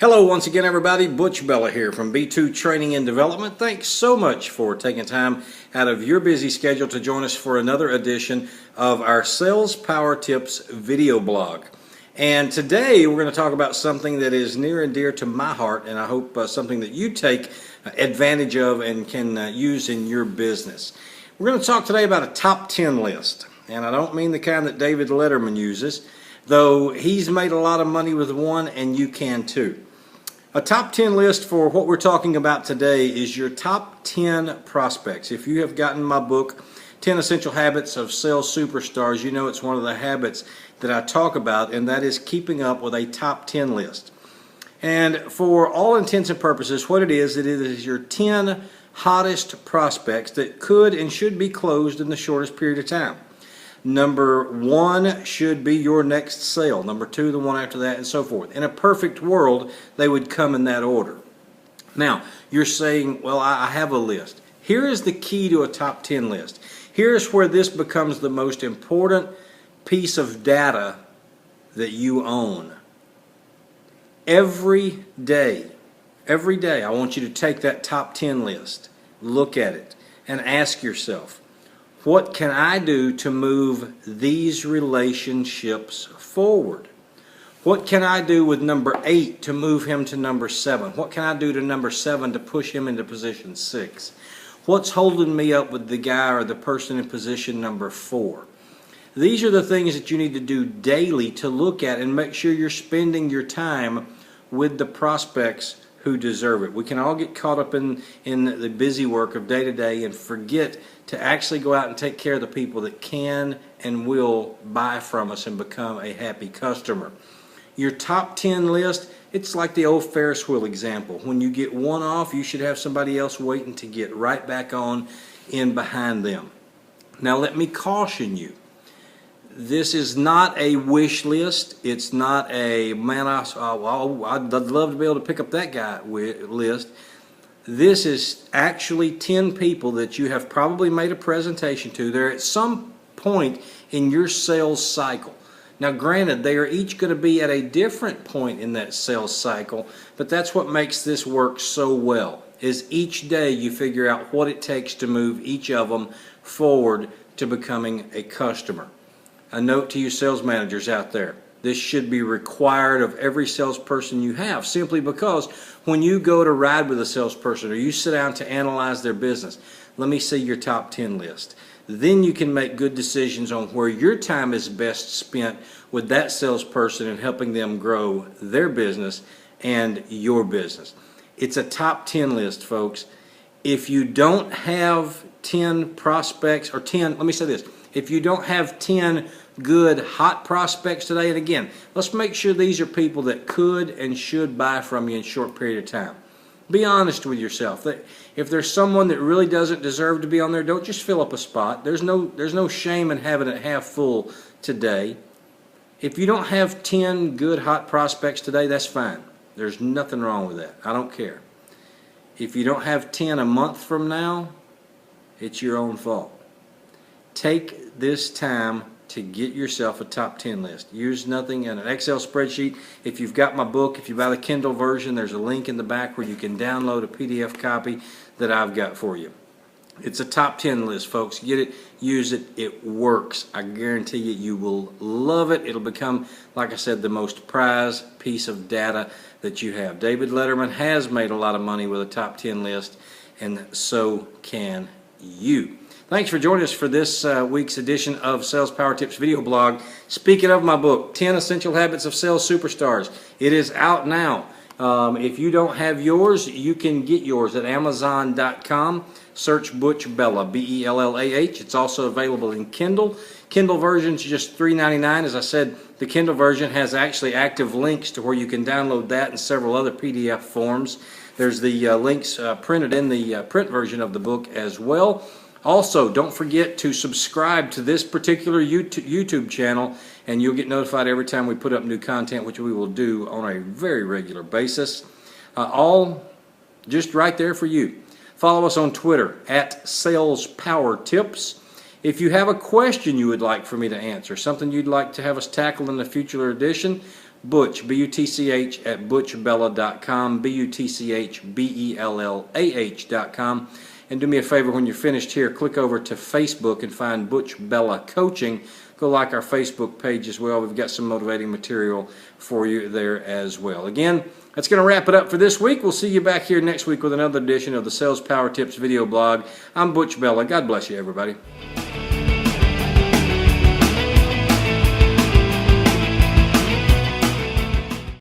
Hello once again everybody, Butch Bella here from B2 Training and Development. Thanks so much for taking time out of your busy schedule to join us for another edition of our Sales Power Tips video blog. And today we're going to talk about something that is near and dear to my heart, and I hope something that you take advantage of and can use in your business. We're going to talk today about a top 10 list, and I don't mean the kind that David Letterman uses, though he's made a lot of money with one and you can too. A top 10 list for what we're talking about today is your top 10 prospects. If you have gotten my book, 10 Essential Habits of Sales Superstars, you know it's one of the habits that I talk about, and that is keeping up with a top 10 list. And for all intents and purposes, what it is your 10 hottest prospects that could and should be closed in the shortest period of time. Number 1 should be your next sale. Number 2, the one after that, and so forth. In a perfect world, they would come in that order. Now, you're saying, well, I have a list. Here is the key to a top 10 list. Here's where this becomes the most important piece of data that you own. Every day, I want you to take that top 10 list, look at it, and ask yourself, what can I do to move these relationships forward? What can I do with number 8 to move him to number 7? What can I do to number 7 to push him into position 6? What's holding me up with the guy or the person in position number 4? These are the things that you need to do daily to look at and make sure you're spending your time with the prospects who deserve it. We can all get caught up in the busy work of day to day and forget to actually go out and take care of the people that can and will buy from us and become a happy customer. Your top 10 list, it's like the old Ferris wheel example. When you get one off, you should have somebody else waiting to get right back on in behind them. Now let me caution you. This is not a wish list. It's not a, man, I'd love to be able to pick up that guy list. This is actually 10 people that you have probably made a presentation to. They're at some point in your sales cycle. Now granted, they are each going to be at a different point in that sales cycle, but that's what makes this work so well, is each day you figure out what it takes to move each of them forward to becoming a customer. A note to you sales managers out there, this should be required of every salesperson you have, simply because when you go to ride with a salesperson or you sit down to analyze their business, let me see your top 10 list. Then you can make good decisions on where your time is best spent with that salesperson and helping them grow their business and your business. It's a top 10 list, folks. If you don't have 10 prospects, or 10, let me say this, if you don't have 10 good hot prospects today, and again, let's make sure these are people that could and should buy from you in a short period of time. Be honest with yourself. If there's someone that really doesn't deserve to be on there, don't just fill up a spot. There's no shame in having it half full today. If you don't have 10 good hot prospects today, that's fine. There's nothing wrong with that. I don't care. If you don't have 10 a month from now, it's your own fault. Take this time to get yourself a top 10 list. Use nothing in an Excel spreadsheet. If you've got my book, if you buy the Kindle version, there's a link in the back where you can download a PDF copy that I've got for you. It's a top 10 list, folks. Get it, use it, it works. I guarantee you will love it. It'll become, like I said, the most prized piece of data that you have. David Letterman has made a lot of money with a top 10 list, and so can you. Thanks for joining us for this week's edition of Sales Power Tips video blog. Speaking of my book, 10 Essential Habits of Sales Superstars, it is out now. If you don't have yours, you can get yours at Amazon.com. Search Butch Bella, B-E-L-L-A-H. It's also available in Kindle. Kindle version is just $3.99. As I said, the Kindle version has actually active links to where you can download that and several other PDF forms. There's the links printed in the print version of the book as well. Also, don't forget to subscribe to this particular YouTube channel, and you'll get notified every time we put up new content, which we will do on a very regular basis. All just right there for you. Follow us on Twitter at Sales Power Tips. If you have a question you would like for me to answer, something you'd like to have us tackle in a future edition, Butch, B-U-T-C-H, at butchbella.com, B-U-T-C-H-B-E-L-L-A-H.com. And do me a favor, when you're finished here, click over to Facebook and find Butch Bella Coaching. Go like our Facebook page as well. We've got some motivating material for you there as well. Again, that's going to wrap it up for this week. We'll see you back here next week with another edition of the Sales Power Tips video blog. I'm Butch Bella. God bless you, everybody.